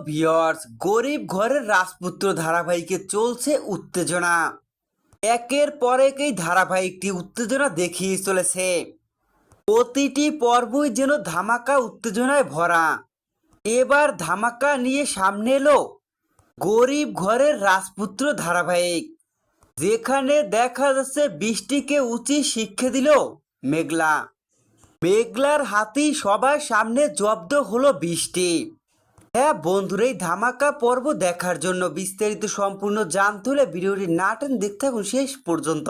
Viewers, গরিব ঘরের রাজপুত্র ধারাবাহিকে চলছে উত্তেজনা। একের পর এক এই ধারাবাহিকটি উত্তেজনা দেখিয়ে চলেছে। প্রতিটি পর্বই যেন ধামাকা উত্তেজনায় ভরা। এবার ধামাকা নিয়ে সামনে এলো গরিব ঘরের রাজপুত্র ধারাবাহিক, যেখানে দেখা যাচ্ছে বৃষ্টিকে উচিত শিক্ষা দিল মেঘলা। মেঘলার হাতেই সবার সামনে জব্দ হলো বৃষ্টি। হ্যাঁ বন্ধুরা, এই ধামাকা পর্ব দেখার জন্য বিস্তারিত সম্পূর্ণ জানতে হলে ভিডিওটি না টেনে দেখতে থাকুন শেষ পর্যন্ত।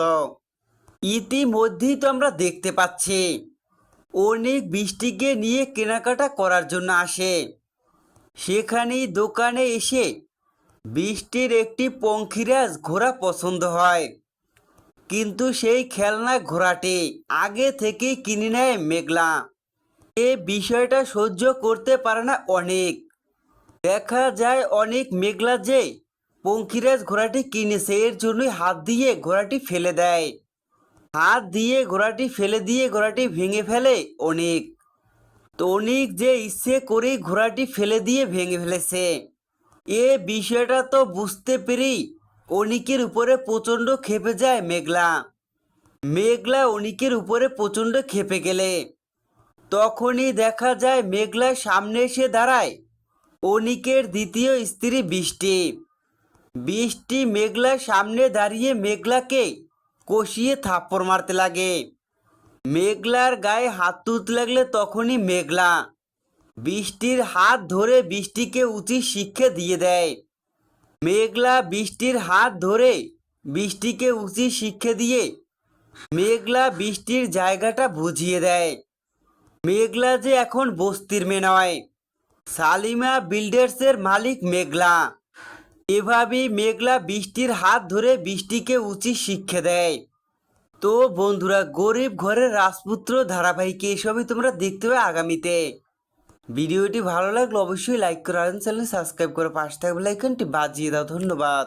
ইতিমধ্যেই তো আমরা দেখতে পাচ্ছি অনেক বৃষ্টিকে নিয়ে কেনাকাটা করার জন্য আসে। সেখানেই দোকানে এসে বৃষ্টির একটি পঙ্খিরাজ ঘোড়া পছন্দ হয়, কিন্তু সেই খেলনা ঘোড়াটি আগে থেকেই কিনে নেয় মেঘলা। এই বিষয়টা সহ্য করতে পারে না অনেক। দেখা যায় অনেক মেঘলা যে পঙ্খিরাজ ঘোড়াটি কিনেছে এর জন্যই হাত দিয়ে ঘোড়াটি ফেলে দেয়। হাত দিয়ে ঘোড়াটি ফেলে দিয়ে ঘোড়াটি ভেঙে ফেলে অনেক। তো অনেক যে ইচ্ছে করেই ঘোড়াটি ফেলে দিয়ে ভেঙে ফেলেছে। এ বিষয়টা তো বুঝতে পেরেই অনিকের উপরে প্রচণ্ড ক্ষেপে যায় মেঘলা। মেঘলা অনিকের উপরে প্রচণ্ড ক্ষেপে গেলে তখনই দেখা যায় মেঘলার সামনে এসে দাঁড়ায় অনিকের দ্বিতীয় স্ত্রী বৃষ্টি। বৃষ্টি মেঘলার সামনে দাঁড়িয়ে মেঘলাকে কষিয়ে থাপ্পড় মারতে লাগে। মেঘলার গায়ে হাত তুলতে লাগলে তখনই মেঘলা বৃষ্টির হাত ধরে বৃষ্টিকে উচিত শিক্ষা দিয়ে দেয়। মেঘলা বৃষ্টির হাত ধরে বৃষ্টিকে উচিত শিক্ষা দিয়ে মেঘলা বৃষ্টির জায়গাটা বুঝিয়ে দেয়। মেঘলা যে এখন বস্তির মেয়ে নয়, সালিমা বিল্ডার্সের মালিক মেঘলা। এভাবেই মেঘলা বৃষ্টির হাত ধরে বৃষ্টিকে উচিত শিক্ষা দেয়। তো বন্ধুরা, গরিব ঘরের রাজপুত্র ধারাবাহিকে এসবই তোমরা দেখতে পাবে আগামীতে। ভিডিওটি ভালো লাগলে অবশ্যই লাইক করে আর চ্যানেল সাবস্ক্রাইব করে পাশে থাকা বেল আইকনটি বাজিয়ে দাও। ধন্যবাদ।